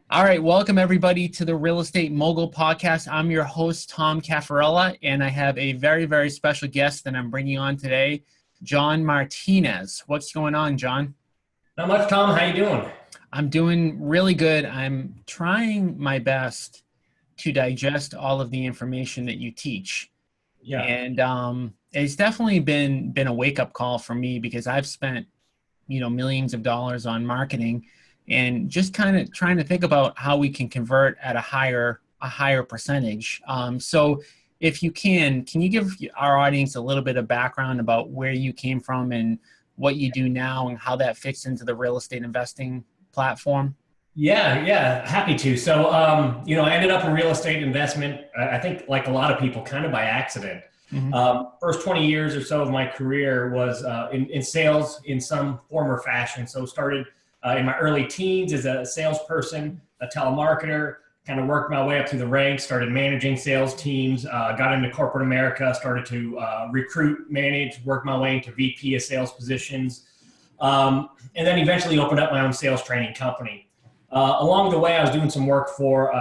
All right, welcome everybody to the Real Estate Mogul Podcast. I'm your host, Tom Caffarella, and I have a very, very special guest that I'm bringing on today, John Martinez. What's going on, John? Not much, Tom. How you doing? I'm doing really good. I'm trying my best to digest all of the information that you teach. Yeah. And it's definitely been a wake-up call for me because I've spent, millions of dollars on marketing and just kind of trying to think about how we can convert at a higher percentage. So if you can you give our audience a little bit of background about where you came from and what you do now and how that fits into the real estate investing platform? Yeah. Happy to. I ended up in real estate investment. I think, like a lot of people, kind of by accident. Hmm. First 20 years or so of my career was in sales in some form or fashion. So started in my early teens as a salesperson, a telemarketer. Kind of worked my way up through the ranks. Started managing sales teams. Got into corporate America. Started to recruit, manage, work my way into VP of sales positions. And then eventually opened up my own sales training company. Along the way, I was doing some work for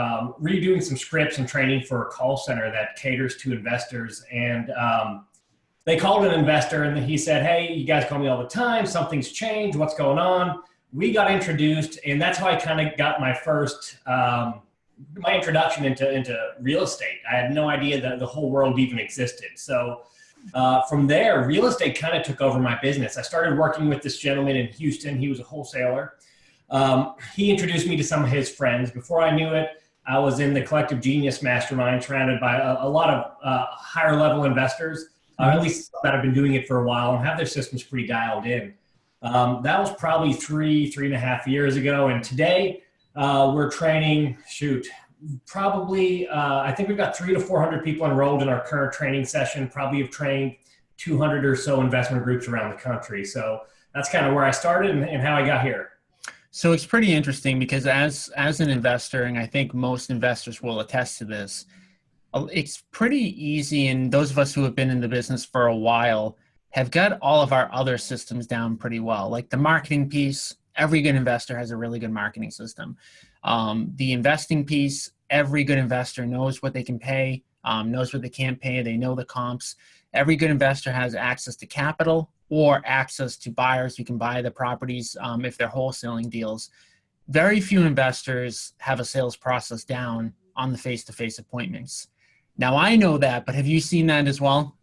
redoing some scripts and training for a call center that caters to investors. And they called an investor and he said, "Hey, you guys call me all the time. Something's changed. What's going on?" We got introduced, and that's how I kind of got my first my introduction into real estate. I had no idea that the whole world even existed. So from there, real estate kind of took over my business. I started working with this gentleman in Houston. He was a wholesaler. He introduced me to some of his friends. Before I knew it, I was in the Collective Genius Mastermind, surrounded by a lot of higher level investors, at least that have been doing it for a while and have their systems pretty dialed in. That was probably three and a half years ago. And today we're training, probably, I think we've got 300 to 400 people enrolled in our current training session, probably have trained 200 or so investment groups around the country. So that's kind of where I started and how I got here. So it's pretty interesting because as an investor, and I think most investors will attest to this, it's pretty easy, and those of us who have been in the business for a while have got all of our other systems down pretty well. Like the marketing piece, every good investor has a really good marketing system. The investing piece, every good investor knows what they can pay, knows what they can't pay. They know the comps. Every good investor has access to capital or access to buyers who can buy the properties if they're wholesaling deals. Very few investors have a sales process down on the face-to-face appointments. Now, I know that, but have you seen that as well?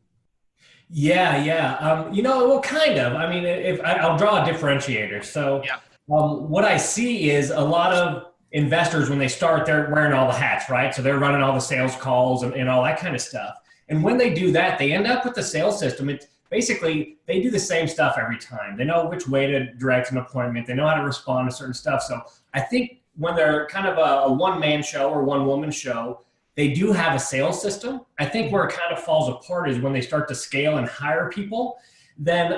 Yeah. Well, kind of. I mean, if I'll draw a differentiator. So, Yeah. what I see is a lot of investors when they start, they're wearing all the hats, right? So they're running all the sales calls and all that kind of stuff. And when they do that, they end up with the sales system. It's basically they do the same stuff every time. They know which way to direct an appointment. They know how to respond to certain stuff. So I think when they're kind of a one-man show or one-woman show, they do have a sales system. I think where it kind of falls apart is when they start to scale and hire people. Then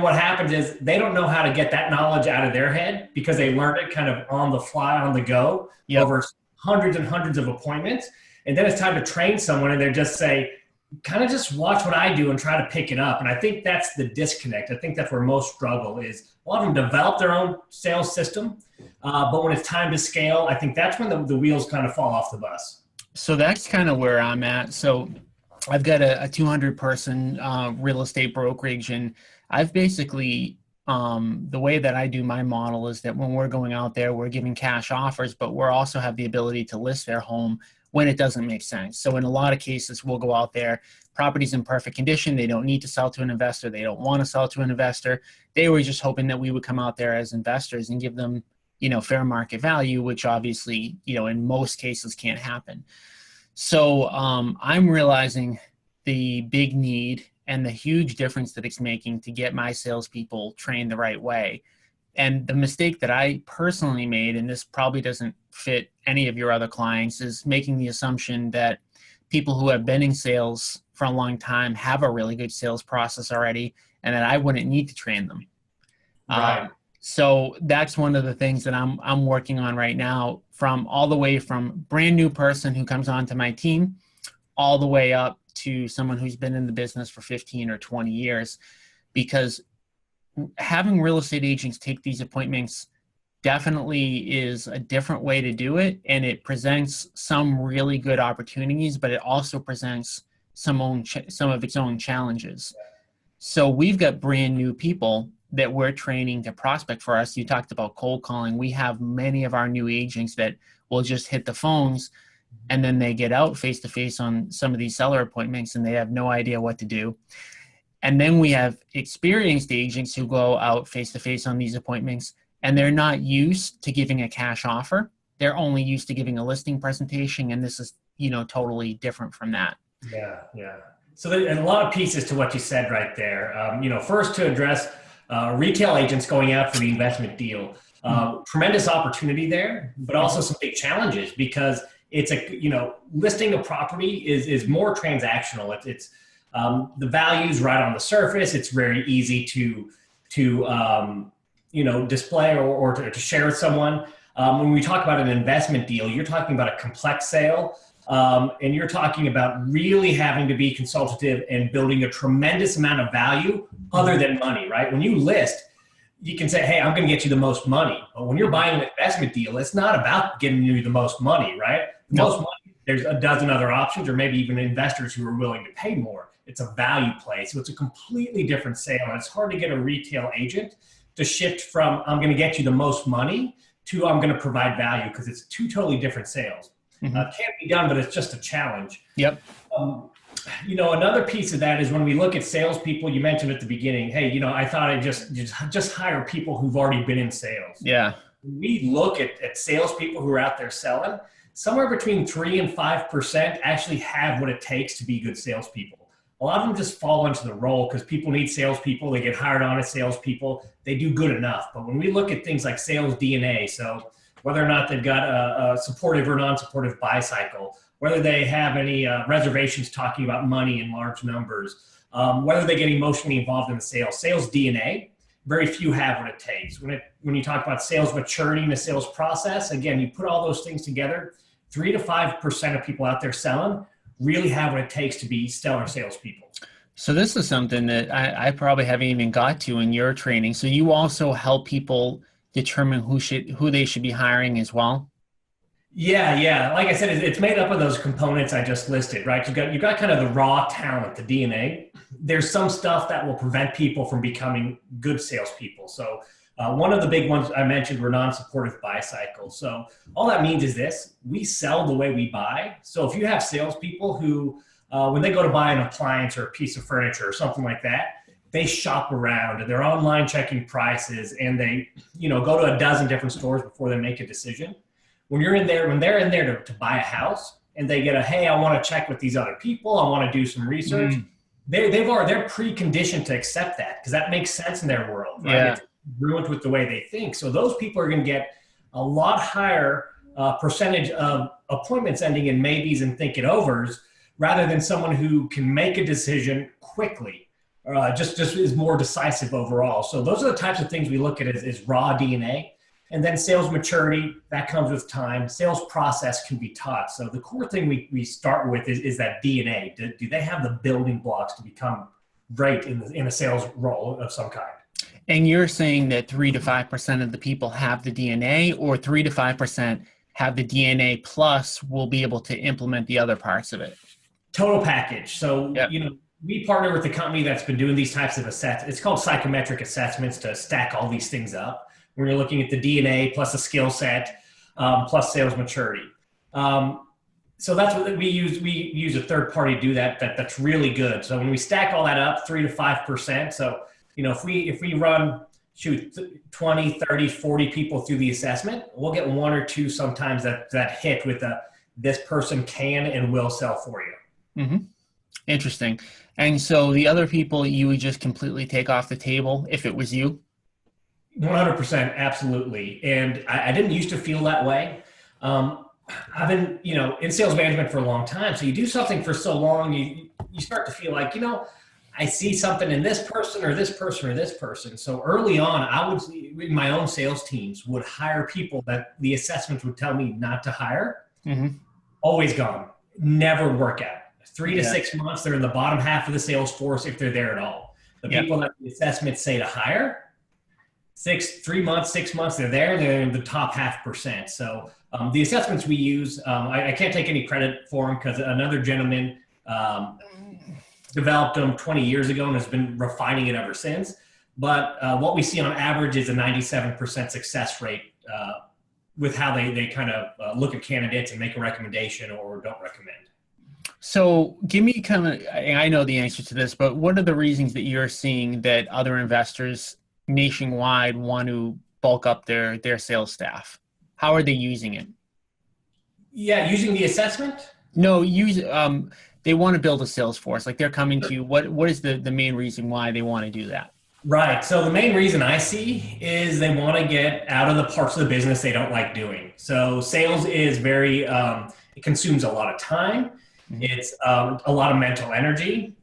what happens is they don't know how to get that knowledge out of their head because they learned it kind of on the fly, on the go, Yep. over hundreds and hundreds of appointments. And then it's time to train someone, and they just say, kind of just watch what I do and try to pick it up. And I think that's the disconnect. I think that's where most struggle is. A lot of them develop their own sales system, but when it's time to scale, I think that's when the wheels kind of fall off the bus. So that's kind of where I'm at. So I've got a 200 person real estate brokerage, and I've basically, the way that I do my model is that when we're going out there, we're giving cash offers, but we're also have the ability to list their home when it doesn't make sense. So in a lot of cases, we'll go out there, property's in perfect condition. They don't need to sell to an investor. They don't want to sell to an investor. They were just hoping that we would come out there as investors and give them, fair market value, which obviously, in most cases can't happen. So I'm realizing the big need and the huge difference that it's making to get my salespeople trained the right way. And the mistake that I personally made, and this probably doesn't fit any of your other clients, is making the assumption that people who have been in sales for a long time have a really good sales process already, and that I wouldn't need to train them. Right. So that's one of the things that I'm working on right now, from all the way from brand new person who comes onto my team, all the way up to someone who's been in the business for 15 or 20 years, because having real estate agents take these appointments definitely is a different way to do it, and it presents some really good opportunities, but it also presents some of its own challenges. So we've got brand new people that we're training to prospect for us. You talked about cold calling. We have many of our new agents that will just hit the phones, and then they get out face to face on some of these seller appointments and they have no idea what to do. And then we have experienced agents who go out face to face on these appointments and they're not used to giving a cash offer. They're only used to giving a listing presentation. And this is, totally different from that. Yeah. Yeah. So there's a lot of pieces to what you said right there. First to address retail agents going out for the investment deal, tremendous opportunity there, but also some big challenges because it's listing a property is more transactional. It's the value's right on the surface. It's very easy to display or to share with someone. When we talk about an investment deal, you're talking about a complex sale. And you're talking about really having to be consultative and building a tremendous amount of value other than money, right? When you list, you can say, hey, I'm going to get you the most money. But when you're buying an investment deal, it's not about getting you the most money, right? The most money, there's a dozen other options or maybe even investors who are willing to pay more. It's a value play. So it's a completely different sale. And it's hard to get a retail agent to shift from I'm going to get you the most money to I'm going to provide value because it's two totally different sales. Can't be done, but it's just a challenge. Yep. Another piece of that is when we look at salespeople, you mentioned at the beginning, hey, I thought I'd just hire people who've already been in sales. Yeah. When we look at salespeople who are out there selling, somewhere between 3 and 5% actually have what it takes to be good salespeople. A lot of them just fall into the role because people need salespeople. They get hired on as salespeople. They do good enough. But when we look at things like sales DNA, so whether or not they've got a supportive or non-supportive buy cycle, whether they have any reservations talking about money in large numbers, whether they get emotionally involved in the sales DNA, very few have what it takes. When you talk about sales maturity in the sales process, again, you put all those things together, 3 to 5% of people out there selling really have what it takes to be stellar salespeople. So this is something that I probably haven't even got to in your training. So you also help people determine who they should be hiring as well? Yeah. Like I said, it's made up of those components I just listed, right? You've got kind of the raw talent, the DNA. There's some stuff that will prevent people from becoming good salespeople. So one of the big ones I mentioned were non-supportive buy cycles. So all that means is this: we sell the way we buy. So if you have salespeople who, when they go to buy an appliance or a piece of furniture or something like that, they shop around and they're online checking prices and they, go to a dozen different stores before they make a decision. When they're in there to buy a house and they get hey, I want to check with these other people. I want to do some research. They're preconditioned to accept that because that makes sense in their world, right? Yeah. It's ruined with the way they think. So those people are going to get a lot higher percentage of appointments ending in maybes and think it overs rather than someone who can make a decision quickly. Just is more decisive overall. So those are the types of things we look at as raw DNA. And then sales maturity, that comes with time. Sales process can be taught. So the core thing we start with is that DNA. Do they have the building blocks to become great in a sales role of some kind? And you're saying that 3 to 5% of the people have the DNA, or 3 to 5% have the DNA plus will be able to implement the other parts of it? Total package. So, Yep. We partner with a company that's been doing these types of assessments. It's called psychometric assessments to stack all these things up. When you're looking at the DNA plus the skill set plus sales maturity. So that's what we use. We use a third party to do that's really good. So when we stack all that up, 3 to 5%. So, if we run 20, 30, 40 people through the assessment, we'll get 1 or 2 sometimes that hit with this person can and will sell for you. Mm-hmm. Interesting. And so the other people you would just completely take off the table if it was you? 100%, absolutely. And I didn't used to feel that way. I've been, in sales management for a long time. So you do something for so long, you start to feel like, I see something in this person or this person or this person. So early on, I would, in my own sales teams, would hire people that the assessments would tell me not to hire. Mm-hmm. Always gone. Never work out. 3 to 6 months, they're in the bottom half of the sales force if they're there at all. The people that the assessments say to hire, 3 months, 6 months, they're in the top 0.5%. So the assessments we use, I can't take any credit for them because another gentleman developed them 20 years ago and has been refining it ever since. But what we see on average is a 97% success rate with how they kind of look at candidates and make a recommendation or don't recommend. So give me kind of, I know the answer to this, but what are the reasons that you're seeing that other investors nationwide want to bulk up their sales staff? How are they using it? Yeah, using the assessment? No, they want to build a sales force. Like they're coming to you. What is the main reason why they want to do that? Right. So the main reason I see is they want to get out of the parts of the business they don't like doing. So sales is very, it consumes a lot of time. It's a lot of mental energy.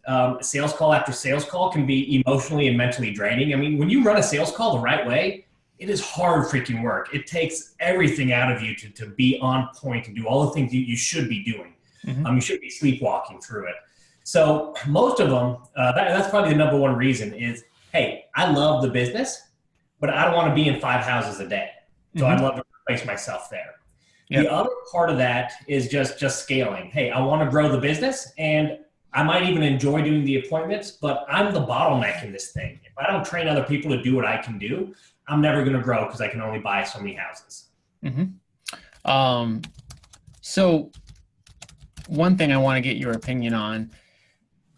Sales call after sales call can be emotionally and mentally draining. I mean, when you run a sales call the right way, it is hard freaking work. It takes everything out of you to be on point and do all the things you should be doing. You should be sleepwalking through it. So most of them, that's probably the number one reason is, hey, I love the business, but I don't want to be in 5 houses a day. So I'd love to replace myself there. Yep. The other part of that is just scaling. Hey, I want to grow the business and I might even enjoy doing the appointments, but I'm the bottleneck in this thing. If I don't train other people to do what I can do, I'm never going to grow because I can only buy so many houses. So one thing I want to get your opinion on,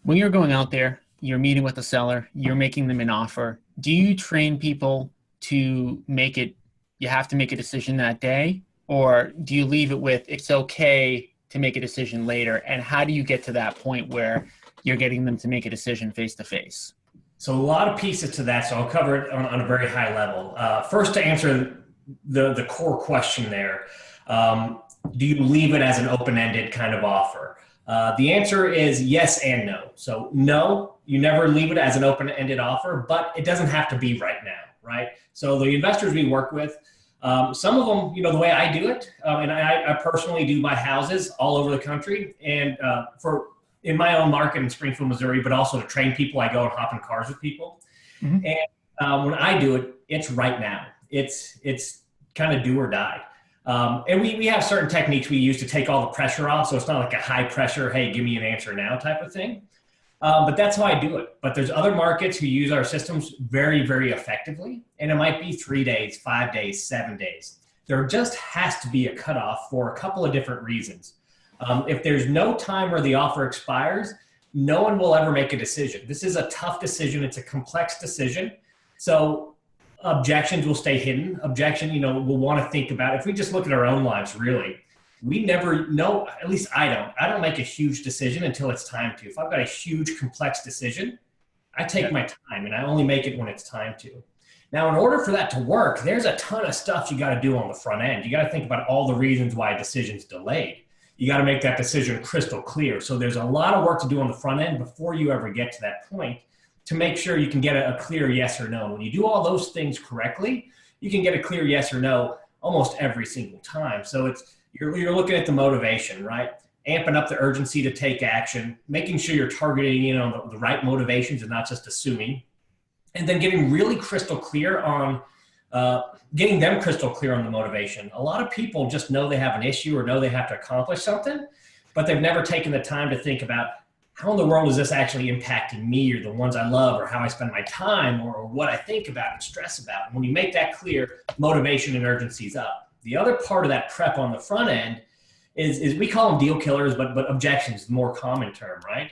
when you're going out there, you're meeting with a seller, you're making them an offer. Do you train people to make it, you have to make a decision that day? Or do you leave it with, it's okay to make a decision later? And how do you get to that point where you're getting them to make a decision face to face? So a lot of pieces to that. So I'll cover it on a very high level. First, to answer the core question there, do you leave it as an open-ended kind of offer? The answer is yes and no. So no, you never leave it as an open-ended offer, but it doesn't have to be right now, right? So the investors we work with, some of them, the way I do it, and I personally do buy houses all over the country, and in my own market in Springfield, Missouri, but also to train people, I go and hop in cars with people. And when I do it, it's right now. It's kind of do or die. And we have certain techniques we use to take all the pressure off, so it's not like a high pressure, hey, give me an answer now type of thing. But that's how I do it. But there's other markets who use our systems very, very effectively. And it might be 3 days, 5 days, 7 days. There just has to be a cutoff for a couple of different reasons. If there's no time where the offer expires, no one will ever make a decision. This is a tough decision. It's a complex decision. So objections will stay hidden. We'll want to think about, if we just look at our own lives, really, we never know, at least I don't make a huge decision until it's time to. If I've got a huge complex decision, I take my time and I only make it when it's time to. Now, in order for that to work, there's a ton of stuff you got to do on the front end. You got to think about all the reasons why a decision's delayed. You got to make that decision crystal clear. So there's a lot of work to do on the front end before you ever get to that point to make sure you can get a clear yes or no. When you do all those things correctly, you can get a clear yes or no almost every single time. So you're looking at the motivation, right? Amping up the urgency to take action, making sure you're targeting, the right motivations and not just assuming, and then getting really crystal clear on getting them crystal clear on the motivation. A lot of people just know they have an issue or know they have to accomplish something, but they've never taken the time to think about how in the world is this actually impacting me or the ones I love or how I spend my time or what I think about and stress about. And when you make that clear, motivation and urgency's up. The other part of that prep on the front end is we call them deal killers, but objections, the more common term, right?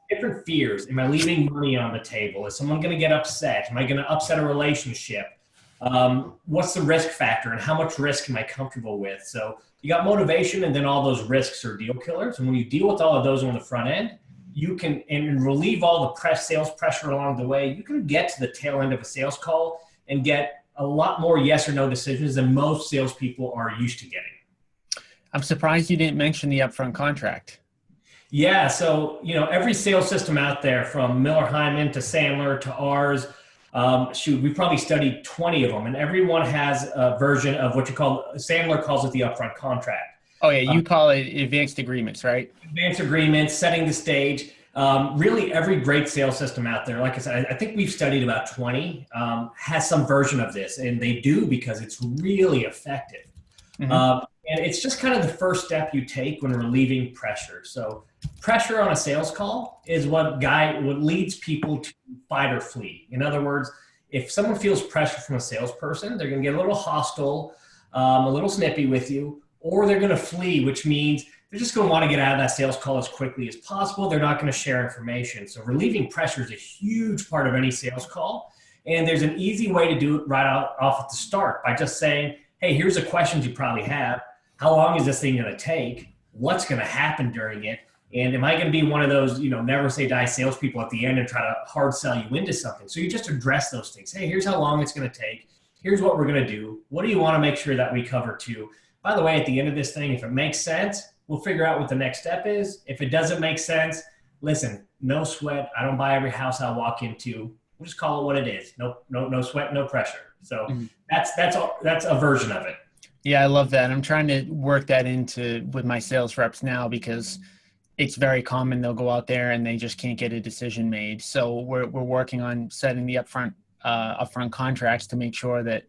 Different fears. Am I leaving money on the table? Is someone going to get upset? Am I going to upset a relationship? What's the risk factor and how much risk am I comfortable with? So you got motivation and then all those risks are deal killers. And when you deal with all of those on the front end, you can, and relieve all the sales pressure along the way, you can get to the tail end of a sales call and get a lot more yes or no decisions than most salespeople are used to getting. I'm surprised you didn't mention the upfront contract. Yeah. So, every sales system out there from Miller Hyman to Sandler to ours, we probably studied 20 of them, and everyone has a version of what Sandler calls it the upfront contract. Oh yeah, you call it advanced agreements, right? Advanced agreements, setting the stage. Really, every great sales system out there, like I said, I think we've studied about 20, has some version of this, and they do because it's really effective. Hmm. And it's just kind of the first step you take when relieving pressure. So pressure on a sales call is what leads people to fight or flee. In other words, if someone feels pressure from a salesperson, they're going to get a little hostile, a little snippy with you, or they're going to flee, which means they're just going to want to get out of that sales call as quickly as possible. They're not going to share information. So relieving pressure is a huge part of any sales call. And there's an easy way to do it right off at the start by just saying, hey, here's the questions you probably have. How long is this thing going to take? What's going to happen during it? And am I going to be one of those, never say die salespeople at the end and try to hard sell you into something? So you just address those things. Hey, here's how long it's going to take. Here's what we're going to do. What do you want to make sure that we cover too? By the way, at the end of this thing, if it makes sense, we'll figure out what the next step is. If it doesn't make sense, listen, no sweat. I don't buy every house I walk into. We'll just call it what it is. No sweat, no pressure. So that's a version of it. Yeah, I love that. I'm trying to work that into with my sales reps now because it's very common they'll go out there and they just can't get a decision made. So we're working on setting the upfront contracts to make sure that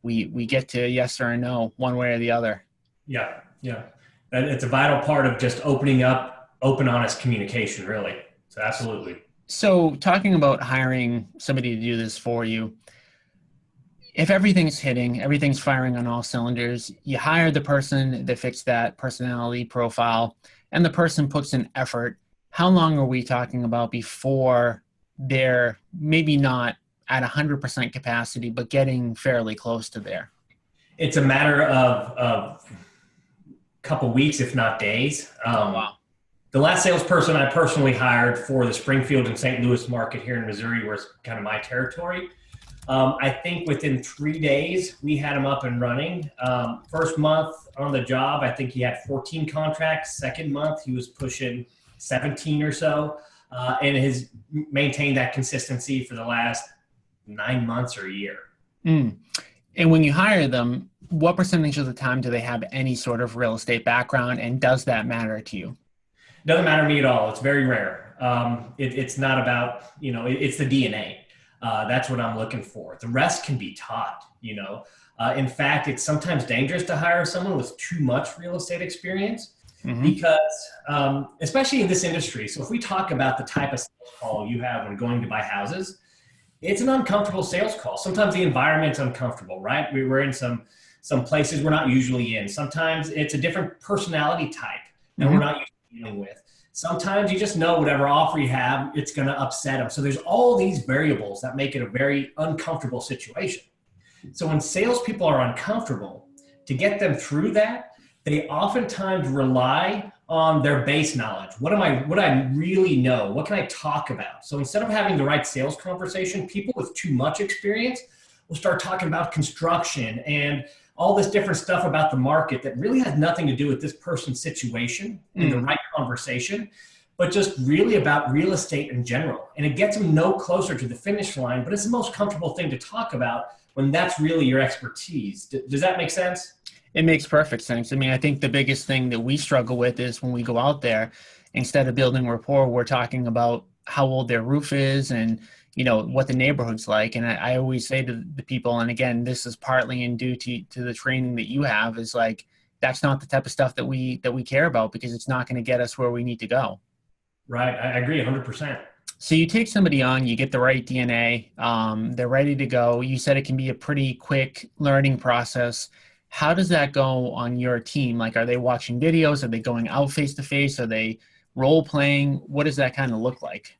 we get to yes or a no one way or the other. Yeah. And it's a vital part of just opening up, open, honest communication, really. So absolutely. So talking about hiring somebody to do this for you, if everything's hitting, everything's firing on all cylinders, you hire the person that fits that personality profile, and the person puts in effort, how long are we talking about before they're maybe not at 100% capacity, but getting fairly close to there? It's a matter of a couple weeks, if not days. Wow. The last salesperson I personally hired for the Springfield and St. Louis market here in Missouri, where it's kind of my territory, I think within 3 days, we had him up and running. First month on the job, I think he had 14 contracts. Second month, he was pushing 17 or so, and has maintained that consistency for the last 9 months or a year. Mm. And when you hire them, what percentage of the time do they have any sort of real estate background, and does that matter to you? Doesn't matter to me at all. It's very rare. It's not about, it's the DNA. That's what I'm looking for. The rest can be taught, In fact, it's sometimes dangerous to hire someone with too much real estate experience because, especially in this industry. So if we talk about the type of sales call you have when going to buy houses, it's an uncomfortable sales call. Sometimes the environment's uncomfortable, right? We're in some places we're not usually in. Sometimes it's a different personality type that we're not used to dealing with. Sometimes you just know whatever offer you have, it's going to upset them. So there's all these variables that make it a very uncomfortable situation. So when salespeople are uncomfortable, to get them through that, they oftentimes rely on their base knowledge. What I really know? What can I talk about? So instead of having the right sales conversation, people with too much experience will start talking about construction and all this different stuff about the market that really has nothing to do with this person's situation in the right conversation, but just really about real estate in general. And it gets them no closer to the finish line, but it's the most comfortable thing to talk about when that's really your expertise. Does that make sense? It makes perfect sense. I mean, I think the biggest thing that we struggle with is when we go out there, instead of building rapport, we're talking about how old their roof is and what the neighborhood's like. And I always say to the people, and again, this is partly in due to the training that you have, is like, that's not the type of stuff that we care about, because it's not going to get us where we need to go. Right. I agree 100%. So you take somebody on, you get the right DNA, they're ready to go. You said it can be a pretty quick learning process. How does that go on your team? Like, are they watching videos? Are they going out face to face? Are they role playing? What does that kind of look like?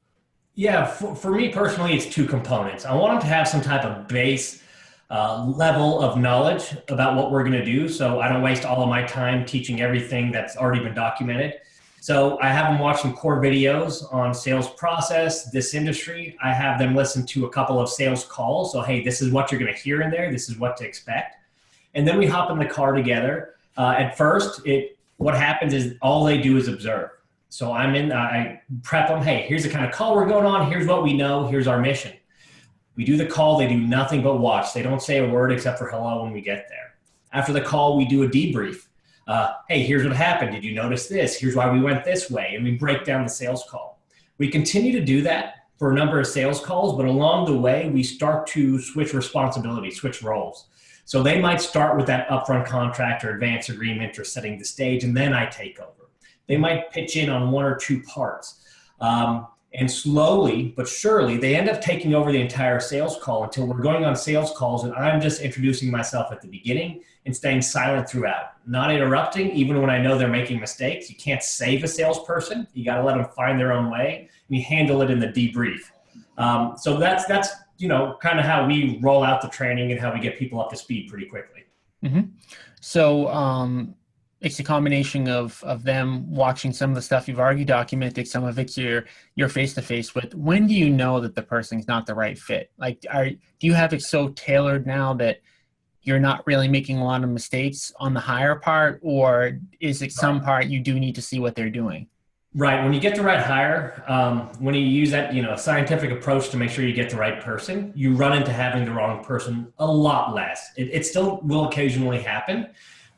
Yeah, for me personally, it's two components. I want them to have some type of base level of knowledge about what we're going to do, so I don't waste all of my time teaching everything that's already been documented. So I have them watch some core videos on sales process, this industry. I have them listen to a couple of sales calls. So, hey, this is what you're going to hear in there. This is what to expect. And then we hop in the car together. At first, what happens is all they do is observe. So I prep them, hey, here's the kind of call we're going on. Here's what we know. Here's our mission. We do the call. They do nothing but watch. They don't say a word except for hello when we get there. After the call, we do a debrief. Hey, here's what happened. Did you notice this? Here's why we went this way. And we break down the sales call. We continue to do that for a number of sales calls, but along the way, we start to switch responsibilities, switch roles. So they might start with that upfront contract or advance agreement or setting the stage, and then I take over. They might pitch in on one or two parts. And slowly but surely, they end up taking over the entire sales call until we're going on sales calls and I'm just introducing myself at the beginning and staying silent throughout, not interrupting, even when I know they're making mistakes. You can't save a salesperson. You got to let them find their own way, and you handle it in the debrief. So that's kind of how we roll out the training and how we get people up to speed pretty quickly. Mm-hmm. So it's a combination of them watching some of the stuff you've already documented, some of it's you're face to face with. When do you know that the person's not the right fit? Like, do you have it so tailored now that you're not really making a lot of mistakes on the hire part, or is it some part you do need to see what they're doing? Right. When you get the right hire, when you use that, scientific approach to make sure you get the right person, you run into having the wrong person a lot less. It still will occasionally happen,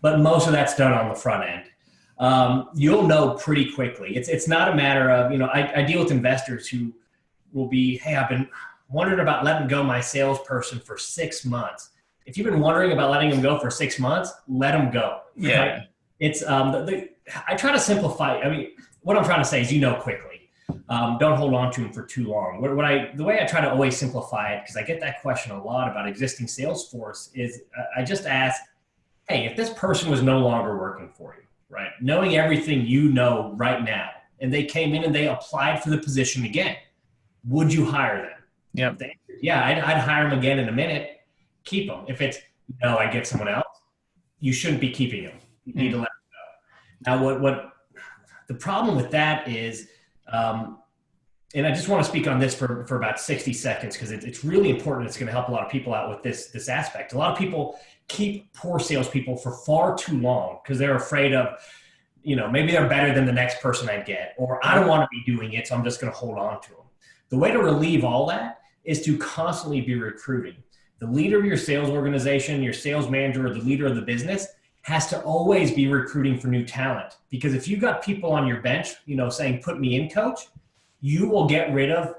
but most of that's done on the front end. You'll know pretty quickly. It's not a matter of, I deal with investors who will be, hey, I've been wondering about letting go my salesperson for 6 months. If you've been wondering about letting them go for 6 months, let them go. Yeah. Right? It's, I try to simplify. I mean, what I'm trying to say is, quickly. Don't hold on to them for too long. The way I try to always simplify it, because I get that question a lot about existing sales force, is I just ask, hey, if this person was no longer working for you, right? Knowing everything you know right now, and they came in and they applied for the position again, would you hire them? Yep. Yeah, I'd hire them again in a minute. Keep them. If it's no, I get someone else, you shouldn't be keeping them. You need to let them go. Now, what the problem with that is, and I just want to speak on this for about 60 seconds because it's really important. It's going to help a lot of people out with this aspect. A lot of people keep poor salespeople for far too long because they're afraid of, maybe they're better than the next person I get, or I don't want to be doing it, so I'm just going to hold on to them. The way to relieve all that is to constantly be recruiting. The leader of your sales organization, your sales manager, or the leader of the business has to always be recruiting for new talent. Because if you've got people on your bench, saying, put me in, coach, you will get rid of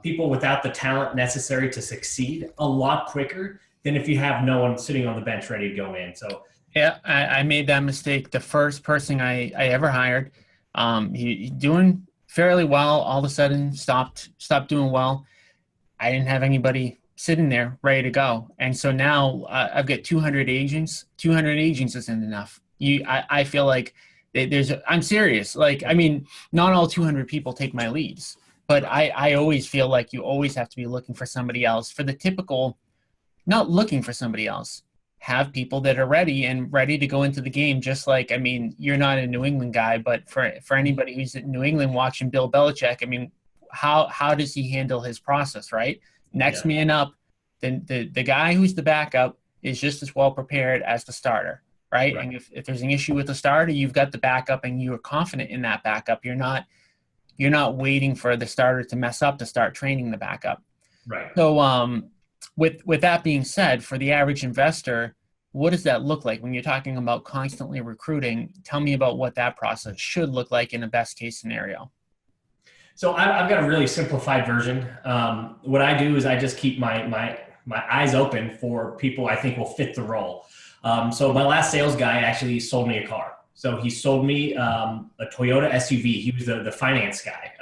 people without the talent necessary to succeed a lot quicker than if you have no one sitting on the bench ready to go in. So yeah, I made that mistake. The first person I ever hired, he doing fairly well, all of a sudden stopped doing well. I didn't have anybody sitting there ready to go. And so now I've got 200 agents. 200 agents isn't enough. I feel like I'm serious. Like, I mean, not all 200 people take my leads, but I always feel like you always have to be looking for somebody else. For the typical, not looking for somebody else, have people that are ready to go into the game. Just like, I mean, you're not a New England guy, but for anybody who's in New England watching Bill Belichick, I mean, how does he handle his process, right? Next man up, then the guy who's the backup is just as well prepared as the starter, right? And if there's an issue with the starter, you've got the backup and you are confident in that backup. You're not waiting for the starter to mess up to start training the backup. Right. So with that being said, for the average investor, what does that look like when you're talking about constantly recruiting? Tell me about what that process should look like in a best case scenario. So I've got a really simplified version. What I do is I just keep my eyes open for people I think will fit the role. So my last sales guy actually sold me a car. So he sold me a Toyota SUV. He was the finance guy,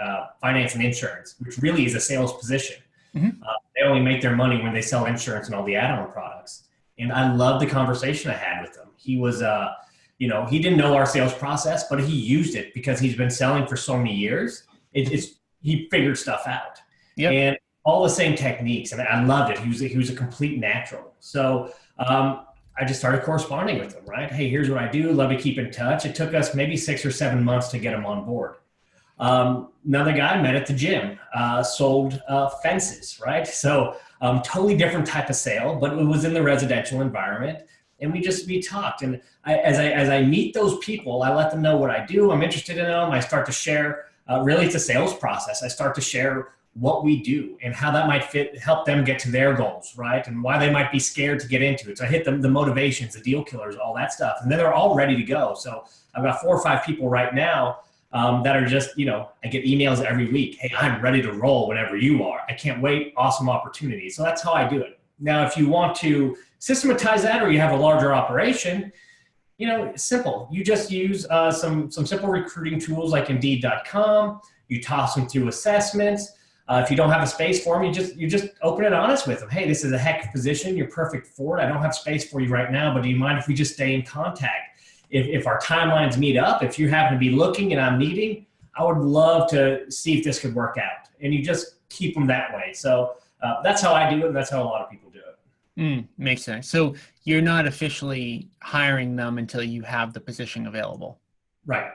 finance and insurance, which really is a sales position. Mm-hmm. They only make their money when they sell insurance and all the add-on products. And I loved the conversation I had with him. He was, he didn't know our sales process, but he used it because he's been selling for so many years. He figured stuff out. Yep. And all the same techniques, and I loved it. He was a complete natural. So I just started corresponding with him, right? Hey, here's what I do. Love to keep in touch. It took us maybe 6 or 7 months to get him on board. Another guy I met at the gym, sold fences, right? So totally different type of sale, but it was in the residential environment. And we talked. And as I meet those people, I let them know what I do. I'm interested in them. I start to share, really it's a sales process. I start to share what we do and how that might help them get to their goals, right? And why they might be scared to get into it. So I hit them, the motivations, the deal killers, all that stuff. And then they're all ready to go. So I've got 4 or 5 people right now that are just, I get emails every week. Hey, I'm ready to roll whenever you are. I can't wait. Awesome opportunity. So that's how I do it. Now, if you want to systematize that, or you have a larger operation, it's simple. You just use some simple recruiting tools like Indeed.com. You toss them through assessments. If you don't have a space for them, you just open it honest with them. Hey, this is a heck of a position. You're perfect for it. I don't have space for you right now, but do you mind if we just stay in contact? If our timelines meet up, if you happen to be looking and I'm needing, I would love to see if this could work out. And you just keep them that way. So that's how I do it. And that's how a lot of people do it. Makes sense. So you're not officially hiring them until you have the position available. Right.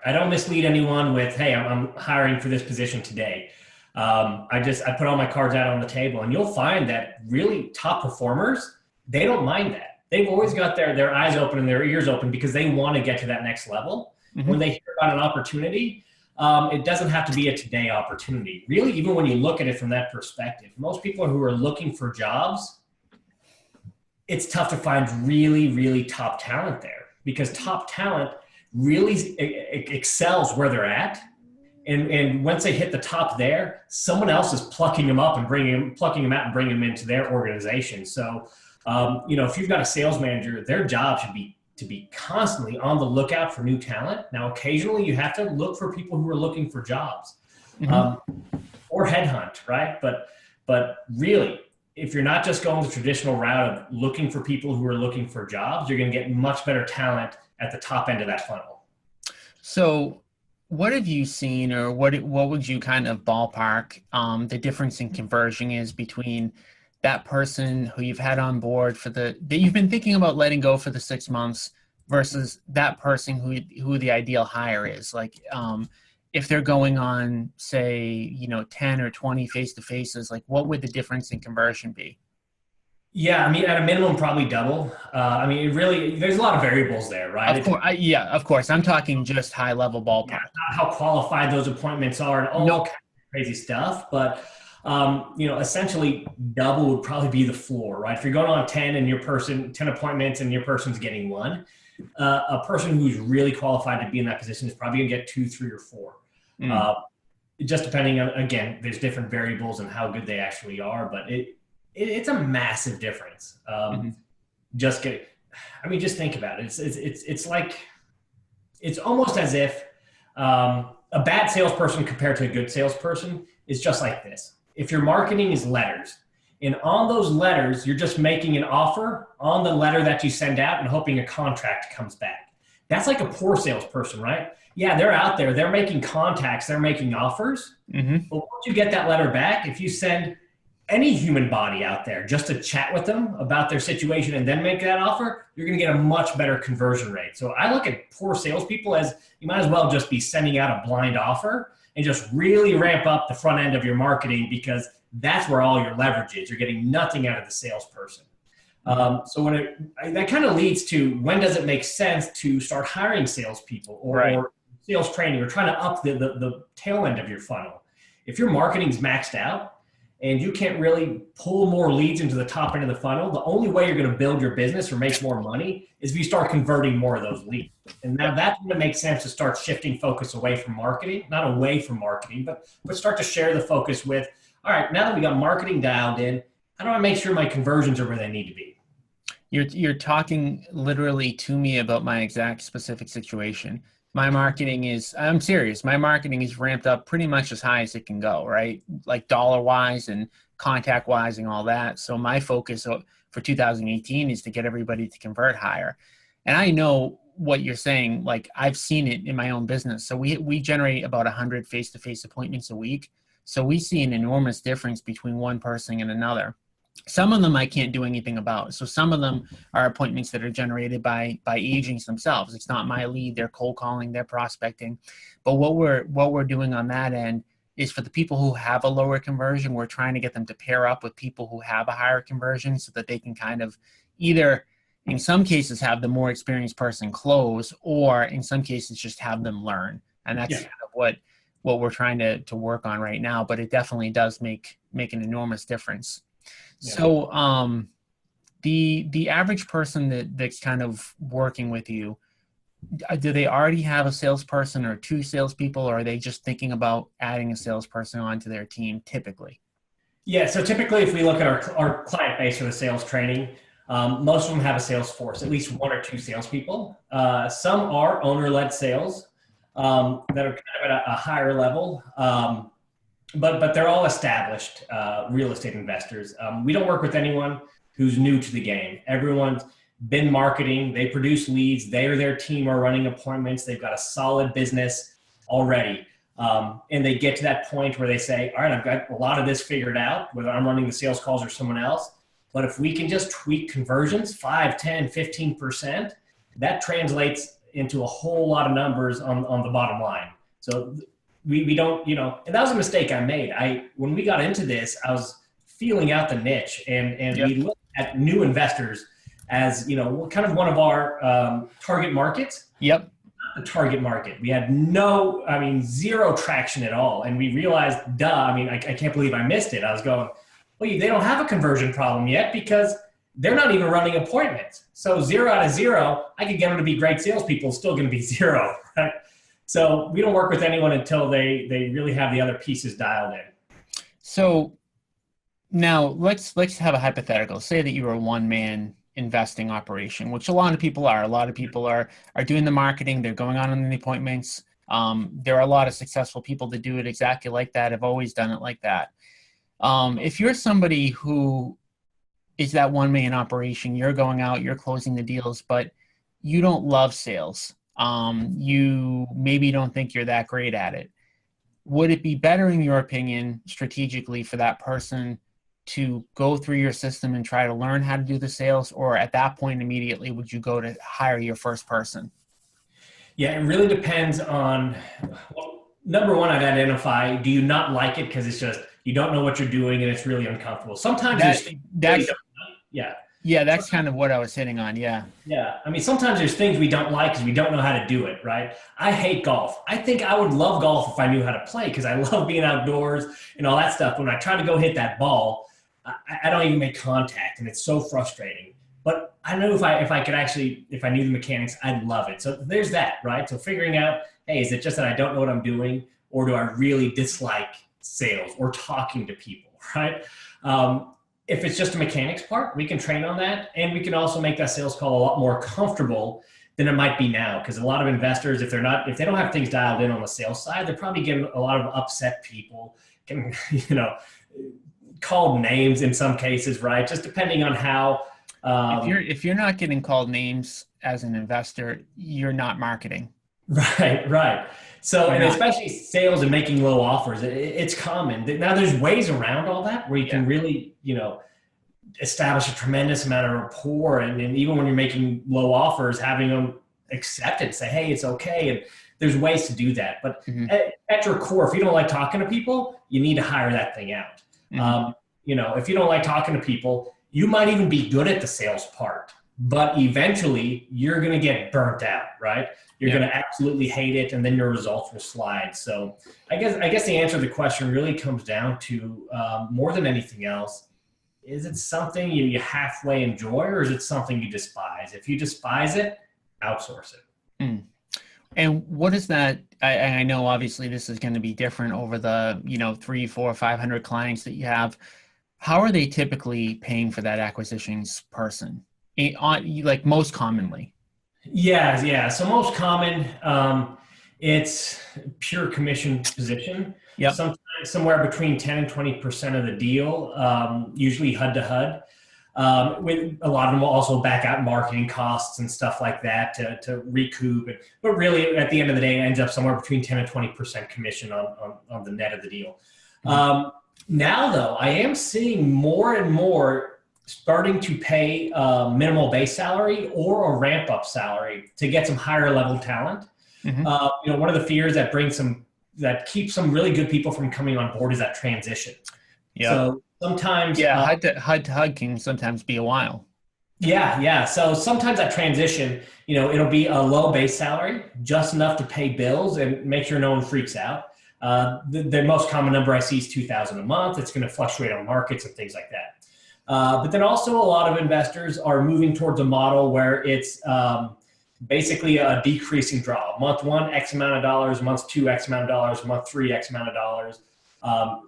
I don't mislead anyone with, hey, I'm hiring for this position today. I put all my cards out on the table, and you'll find that really top performers, they don't mind that. They've always got their eyes open and their ears open because they want to get to that next level. Mm-hmm. When they hear about an opportunity, it doesn't have to be a today opportunity. Really, even when you look at it from that perspective, most people who are looking for jobs, it's tough to find really, really top talent there, because top talent really excels where they're at. And once they hit the top there, someone else is plucking them up and plucking them out and bringing them into their organization. So, if you've got a sales manager, their job should be to be constantly on the lookout for new talent. Now, occasionally you have to look for people who are looking for jobs, or headhunt, right? But really, if you're not just going the traditional route of looking for people who are looking for jobs, you're going to get much better talent at the top end of that funnel. So what have you seen, or what would you kind of ballpark the difference in conversion is between that person who you've had on board that you've been thinking about letting go for the 6 months versus that person who the ideal hire is? Like, if they're going on, say, 10 or 20 face-to-faces, like what would the difference in conversion be? Yeah, I mean, at a minimum, probably double. It really, there's a lot of variables there, right? Of course. I'm talking just high-level ballpark. Yeah, not how qualified those appointments are and all kinds of crazy stuff. But, essentially double would probably be the floor, right? If you're going on 10 appointments and your person's getting one, a person who's really qualified to be in that position is probably going to get 2, 3, or 4. Just depending on, again, there's different variables and how good they actually are, but it's a massive difference. Just think about it. It's like, it's almost as if a bad salesperson compared to a good salesperson is just like this. If your marketing is letters, and on those letters, you're just making an offer on the letter that you send out and hoping a contract comes back. That's like a poor salesperson, right? Yeah, they're out there, they're making contacts, they're making offers. But once you get that letter back, if you send any human body out there just to chat with them about their situation and then make that offer, you're going to get a much better conversion rate. So I look at poor salespeople as you might as well just be sending out a blind offer and just really ramp up the front end of your marketing, because that's where all your leverage is. You're getting nothing out of the salesperson. So that kind of leads to, when does it make sense to start hiring salespeople or sales training, or trying to up the tail end of your funnel? If your marketing's maxed out and you can't really pull more leads into the top end of the funnel, the only way you're going to build your business or make more money is if you start converting more of those leads. And now that's when it makes sense to start shifting focus away from marketing, not away from marketing, but start to share the focus with, all right, now that we got marketing dialed in, how do I make sure my conversions are where they need to be? You're talking literally to me about my exact specific situation. I'm serious. My marketing is ramped up pretty much as high as it can go, right? Like dollar-wise and contact-wise and all that. So my focus for 2018 is to get everybody to convert higher. And I know what you're saying. Like, I've seen it in my own business. So we generate about 100 face-to-face appointments a week. So we see an enormous difference between one person and another. Some of them I can't do anything about. So some of them are appointments that are generated by agents themselves. It's not my lead. They're cold calling, they're prospecting. But what we're doing on that end is, for the people who have a lower conversion, we're trying to get them to pair up with people who have a higher conversion, so that they can kind of either, in some cases, have the more experienced person close, or in some cases just have them learn. And that's kind of what we're trying to work on right now. But it definitely does make an enormous difference. Yeah. So the average person that's kind of working with you, Do they already have a salesperson or two salespeople, or are they just thinking about adding a salesperson onto their team typically? Yeah, so typically if we look at our client base for the sales training, most of them have a sales force, at least one or two salespeople. Some are owner-led sales that are kind of at a higher level, but they're all established real estate investors. We don't work with anyone who's new to the game. Everyone's been marketing, they produce leads, they or their team are running appointments, they've got a solid business already. And they get to that point where they say, all right, I've got a lot of this figured out, whether I'm running the sales calls or someone else. But if we can just tweak conversions 5, 10, 15%, that translates into a whole lot of numbers on the bottom line. So we don't, and that was a mistake I made. When we got into this, I was feeling out the niche, and Yep. we looked at new investors as, kind of one of our target markets. Yep. The target market. We had zero traction at all. And we realized, I can't believe I missed it. I was going, well, they don't have a conversion problem yet because they're not even running appointments. So 0 out of 0, I could get them to be great salespeople, still going to be 0, right? So we don't work with anyone until they really have the other pieces dialed in. So now let's have a hypothetical. Say that you're a one-man investing operation, which a lot of people are. A lot of people are doing the marketing. They're going on the appointments. There are a lot of successful people that do it exactly like that, have always done it like that. If you're somebody who is that one-man operation, you're going out, you're closing the deals, but you don't love sales. You maybe don't think you're that great at it. Would it be better, in your opinion, strategically for that person to go through your system and try to learn how to do the sales, or at that point immediately would you go to hire your first person? Yeah, it really depends on, well, number one, I'd identify, do you not like it because it's just, you don't know what you're doing and it's really uncomfortable. Sometimes Yeah, that's kind of what I was hitting on. Yeah. Yeah. Sometimes there's things we don't like because we don't know how to do it, right? I hate golf. I think I would love golf if I knew how to play because I love being outdoors and all that stuff. When I try to go hit that ball, I don't even make contact, and it's so frustrating. But I know if I knew the mechanics, I'd love it. So there's that, right? So figuring out, hey, is it just that I don't know what I'm doing, or do I really dislike sales or talking to people, right? If it's just a mechanics part, we can train on that, and we can also make that sales call a lot more comfortable than it might be now. Because a lot of investors, if they don't have things dialed in on the sales side, they're probably getting a lot of upset people, can, called names in some cases, right? Just depending on how. If you're not getting called names as an investor, you're not marketing. Right. So, and especially sales and making low offers, it's common. Now there's ways around all that where you can really, establish a tremendous amount of rapport. And even when you're making low offers, having them accept it, say, hey, it's okay. And there's ways to do that. But at your core, if you don't like talking to people, you need to hire that thing out. If you don't like talking to people, you might even be good at the sales part, but eventually you're going to get burnt out, right? You're going to absolutely hate it, and then your results will slide. So I guess the answer to the question really comes down to, more than anything else, is it something you halfway enjoy, or is it something you despise? If you despise it, outsource it. And what is that? I know obviously this is going to be different over the 3, 4, 500 clients that you have. How are they typically paying for that acquisitions person? Like most commonly? Yeah. So most common, it's pure commission position. Yep. Sometimes somewhere between 10 and 20% of the deal, usually HUD to HUD. With a lot of them will also back out marketing costs and stuff like that to recoup it. But really, at the end of the day, it ends up somewhere between 10 and 20% commission on the net of the deal. Now, though, I am seeing more and more starting to pay minimal base salary or a ramp up salary to get some higher level talent. One of the fears that keeps some really good people from coming on board is that transition. Yeah. So sometimes, HUD to HUD can sometimes be a while. Yeah. So sometimes that transition, it'll be a low base salary, just enough to pay bills and make sure no one freaks out. The most common number I see is $2,000 a month. It's going to fluctuate on markets and things like that. But then also a lot of investors are moving towards a model where it's basically a decreasing draw. Month one, X amount of dollars, month two, X amount of dollars, month three, X amount of dollars.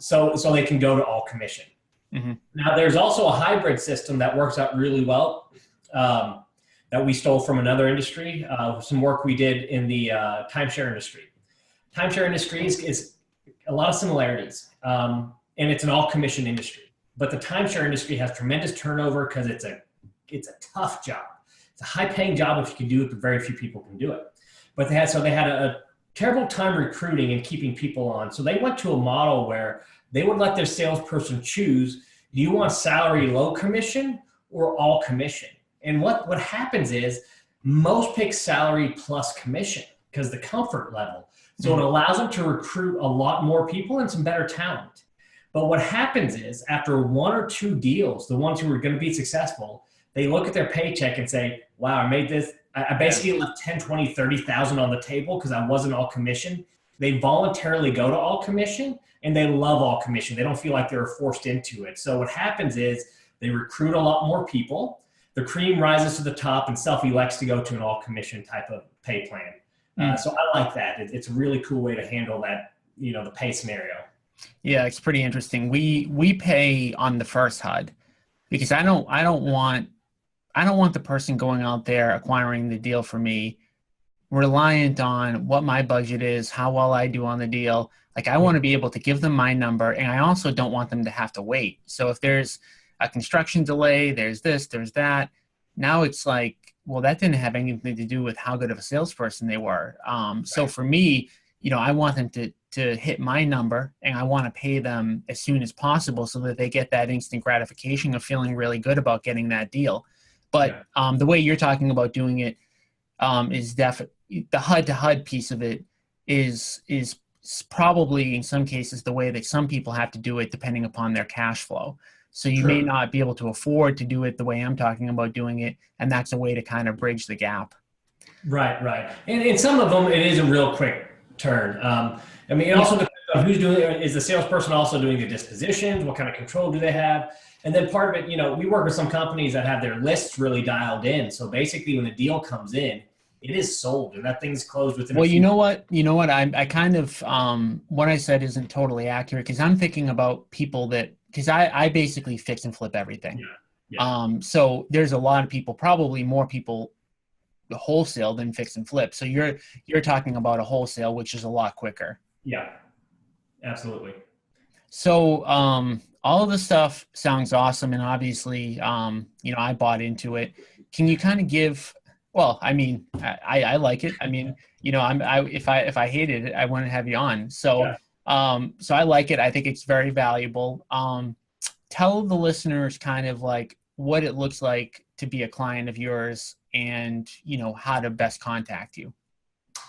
So they can go to all commission. Mm-hmm. Now there's also a hybrid system that works out really well, that we stole from another industry, some work we did in the timeshare industry. Timeshare industry is a lot of similarities, and it's an all commission industry. But the timeshare industry has tremendous turnover because it's a tough job. It's a high paying job if you can do it, but very few people can do it. But they had a terrible time recruiting and keeping people on. So they went to a model where they would let their salesperson choose, do you want salary low commission or all commission? And what happens is most pick salary plus commission because the comfort level. So it allows them to recruit a lot more people and some better talent. But what happens is after one or two deals, the ones who are going to be successful, they look at their paycheck and say, wow, I made this. I basically left 10, 20, 30,000 on the table because I wasn't all commission. They voluntarily go to all commission and they love all commission. They don't feel like they're forced into it. So what happens is they recruit a lot more people. The cream rises to the top and self-elects to go to an all commission type of pay plan. So I like that. It's a really cool way to handle that, the pay scenario. Yeah, it's pretty interesting. We pay on the first HUD because I don't want the person going out there acquiring the deal for me reliant on what my budget is, how well I do on the deal. Like I want to be able to give them my number, and I also don't want them to have to wait. So if there's a construction delay, there's this, there's that. Now it's like, well, that didn't have anything to do with how good of a salesperson they were. So for me, I want them to hit my number, and I want to pay them as soon as possible so that they get that instant gratification of feeling really good about getting that deal. But the way you're talking about doing it is definitely the HUD to HUD piece of it is probably in some cases the way that some people have to do it depending upon their cash flow. So you may not be able to afford to do it the way I'm talking about doing it, and that's a way to kind of bridge the gap. Right. And some of them, it is a real quick turn. It also depends on who's doing it. Is the salesperson also doing the dispositions? What kind of control do they have? And then part of it, we work with some companies that have their lists really dialed in. So basically when the deal comes in, it is sold and that thing's closed within Well, you know what? I kind of, what I said isn't totally accurate because I'm thinking about people because I basically fix and flip everything. So there's a lot of people, probably more people wholesale than fix and flip. So you're talking about a wholesale, which is a lot quicker. Yeah, absolutely. So all of the stuff sounds awesome. And obviously, I bought into it. Can you kind of give, well, I like it. If I hated it, I wouldn't have you on. So, so I like it. I think it's very valuable. Tell the listeners kind of like what it looks like to be a client of yours and, how to best contact you.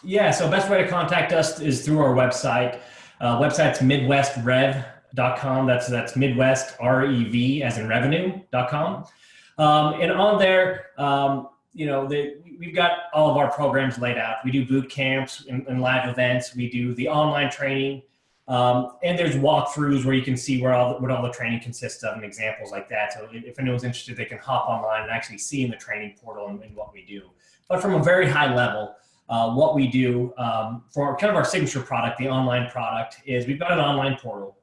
Yeah. So best way to contact us is through our website. Website's midwestrev.com. That's Midwest REV as in revenue.com. And on there, we've got all of our programs laid out. We do boot camps and live events. We do the online training. And there's walkthroughs where you can see what all the training consists of and examples like that. So if anyone's interested, they can hop online and actually see in the training portal and what we do. But from a very high level, what we do for kind of our signature product, the online product, is we've got an online portal.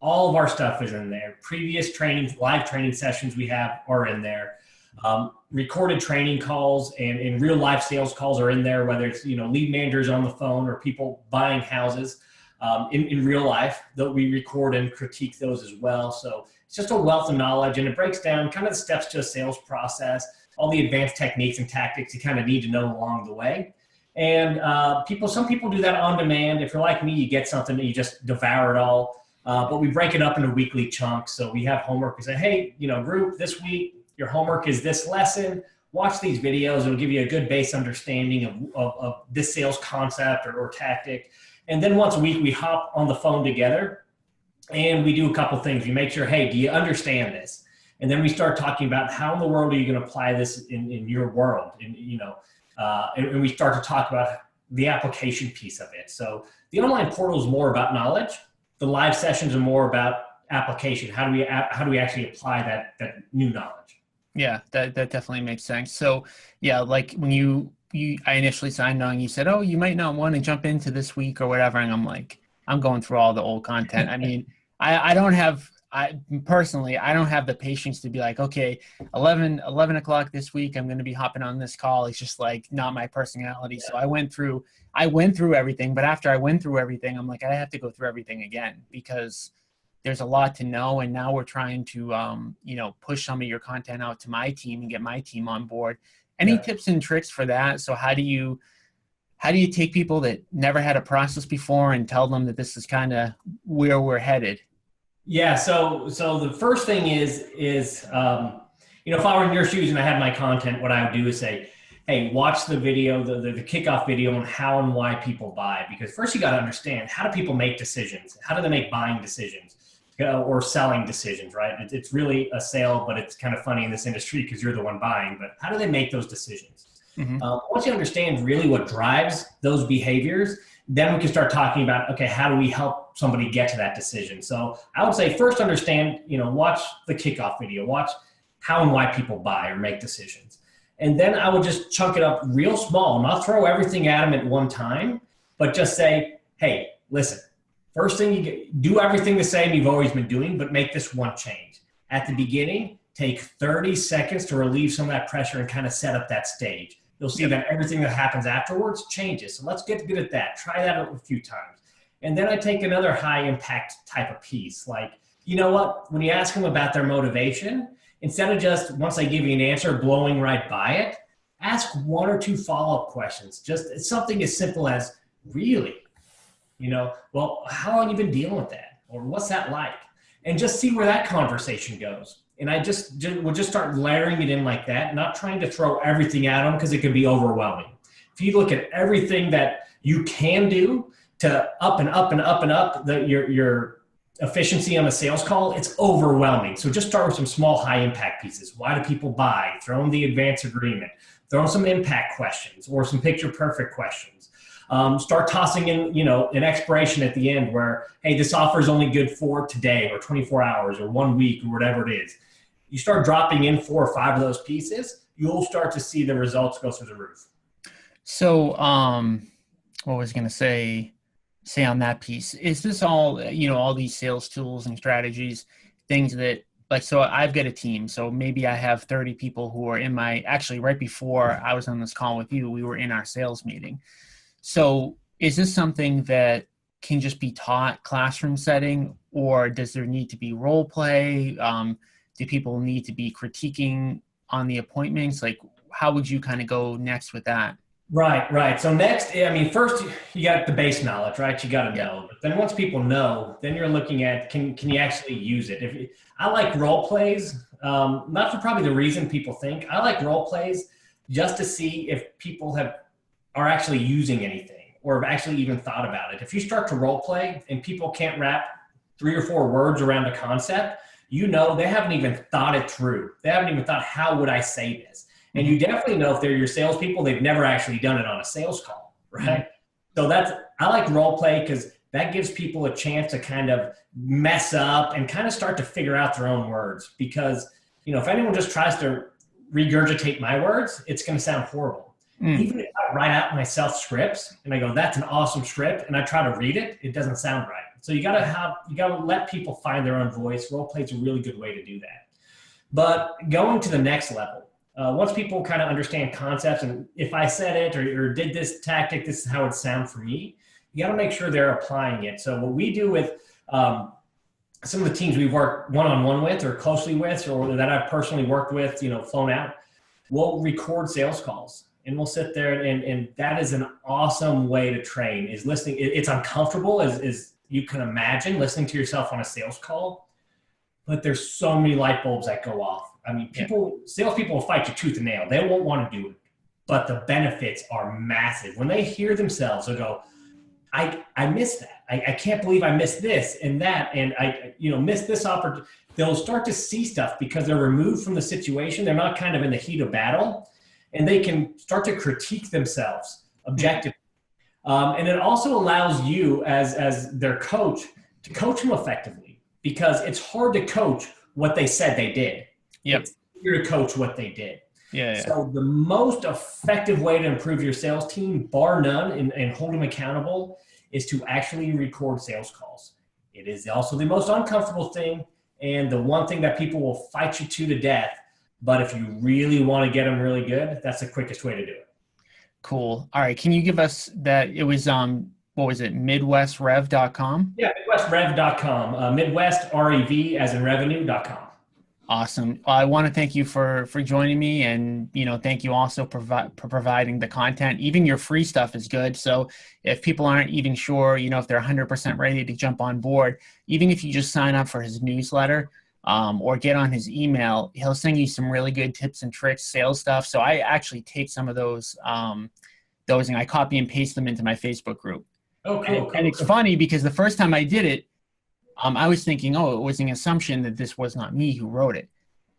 All of our stuff is in there. Previous trainings, live training sessions we have are in there. Recorded training calls and real life sales calls are in there, whether it's lead managers on the phone or people buying houses in real life, that we record and critique those as well. So it's just a wealth of knowledge, and it breaks down kind of the steps to a sales process, all the advanced techniques and tactics you kind of need to know along the way. And some people do that on demand. If you're like me, you get something and you just devour it all. But we break it up into weekly chunks. So we have homework. We say, hey, group, this week, your homework is this lesson. Watch these videos. It'll give you a good base understanding of this sales concept or tactic. And then once a week, we hop on the phone together and we do a couple things. We make sure, hey, do you understand this? And then we start talking about how in the world are you going to apply this in your world? And we start to talk about the application piece of it. So the online portal is more about knowledge. The live sessions are more about application. How do we actually apply that new knowledge? Yeah, that definitely makes sense. So yeah, like when you I initially signed on, you said, oh, you might not want to jump into this week or whatever. And I'm like, I'm going through all the old content. I mean, I don't have, I personally, I don't have the patience to be like, okay, 11 o'clock this week, I'm going to be hopping on this call. It's just like not my personality. So I went through everything, but after I went through everything, I'm like, I have to go through everything again because there's a lot to know. And now we're trying to, push some of your content out to my team and get my team on board. Any Yeah. tips and tricks for that? So how do you take people that never had a process before and tell them that this is kind of where we're headed? Yeah. So the first thing if I were in your shoes and I had my content, what I would do is say, hey, watch the video, the kickoff video on how and why people buy. Because first you got to understand, how do people make decisions? How do they make buying decisions or selling decisions, right? It's really a sale, but it's kind of funny in this industry because you're the one buying. But how do they make those decisions? Hmm. Once you understand really what drives those behaviors, then we can start talking about, okay, how do we help somebody get to that decision? So I would say first understand, watch the kickoff video, watch how and why people buy or make decisions. And then I would just chunk it up real small, not throw everything at them at one time, but just say, hey, listen, first thing do everything the same you've always been doing, but make this one change. At the beginning, take 30 seconds to relieve some of that pressure and kind of set up that stage. You'll see that everything that happens afterwards changes. So let's get good at that. Try that a few times. And then I take another high impact type of piece. Like, you know what? When you ask them about their motivation, instead of just once I give you an answer, blowing right by it, ask one or two follow-up questions. Just something as simple as, really? Well, how long have you been dealing with that? Or what's that like? And just see where that conversation goes. And we'll just start layering it in like that, not trying to throw everything at them because it can be overwhelming. If you look at everything that you can do to up and up and up and up your efficiency on a sales call, it's overwhelming. So just start with some small, high impact pieces. Why do people buy? Throw them the advance agreement. Throw them some impact questions or some picture perfect questions. Start tossing in, an expiration at the end where, hey, this offer is only good for today or 24 hours or 1 week or whatever it is. You start dropping in 4 or 5 of those pieces, you'll start to see the results go through the roof. So, what was I going to say on that piece? Is this all, all these sales tools and strategies, things that like, so I've got a team, so maybe I have 30 people who are actually right before I was on this call with you, we were in our sales meeting. So is this something that can just be taught classroom setting, or does there need to be role play? Do people need to be critiquing on the appointments? Like, how would you kind of go next with that? Right. So next, first you got the base knowledge, right? You got to know. But then once people know, then you're looking at, can you actually use it? I like role plays, not for probably the reason people think. I like role plays just to see if people are actually using anything or have actually even thought about it. If you start to role play and people can't wrap 3 or 4 words around a concept, they haven't even thought it through. They haven't even thought, how would I say this? And you definitely know if they're your salespeople, they've never actually done it on a sales call, right? So I like role play because that gives people a chance to kind of mess up and kind of start to figure out their own words. Because, if anyone just tries to regurgitate my words, it's going to sound horrible. Even if I write out myself scripts and I go, that's an awesome script, and I try to read it, it doesn't sound right. So you gotta let people find their own voice. Role play is a really good way to do that. But going to the next level, once people kind of understand concepts, and if I said it or did this tactic, this is how it sounds for me, you got to make sure they're applying it. So what we do with some of the teams we work one-on-one with or closely with, or that I've personally worked with, flown out, we'll record sales calls. And we'll sit there, and that is an awesome way to train, is listening. It's uncomfortable as you can imagine, listening to yourself on a sales call, but there's so many light bulbs that go off. I mean, salespeople will fight you tooth and nail. They won't want to do it, but the benefits are massive. When they hear themselves, they'll go, I missed that. I can't believe I missed this and that. And I missed this opportunity. They'll start to see stuff because they're removed from the situation. They're not kind of in the heat of battle. And they can start to critique themselves objectively. And it also allows you as their coach to coach them effectively, because it's hard to coach what they said they did. Yep. It's easier to coach what they did. Yeah, yeah. So the most effective way to improve your sales team, bar none, and hold them accountable is to actually record sales calls. It is also the most uncomfortable thing and the one thing that people will fight you to death. But if you really want to get them really good, that's the quickest way to do it. Cool. All right. Can you give us that? It was, what was it? MidwestRev.com. Yeah, MidwestRev.com. Midwest, REV, as in revenue.com. Awesome. Well, I want to thank you for joining me, and thank you also for providing the content. Even your free stuff is good. So if people aren't even sure, if they're 100% ready to jump on board, even if you just sign up for his newsletter or get on his email, he'll send you some really good tips and tricks, sales stuff. So I actually take some of those and I copy and paste them into my Facebook group. Oh, And, cool, and cool, it's cool. funny because the first time I did it, I was thinking, oh, it was an assumption that this was not me who wrote it.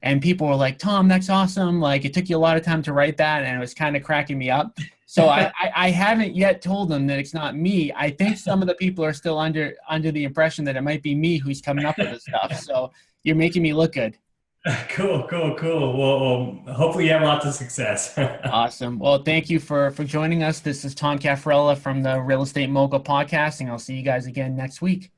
And people were like, Tom, that's awesome. Like, it took you a lot of time to write that. And it was kind of cracking me up. So I haven't yet told them that it's not me. I think some of the people are still under the impression that it might be me who's coming up with this stuff. So you're making me look good. Cool, cool, cool. Well, hopefully you have lots of success. Awesome. Well, thank you for joining us. This is Tom Caffarella from the Real Estate Mogul Podcast, and I'll see you guys again next week.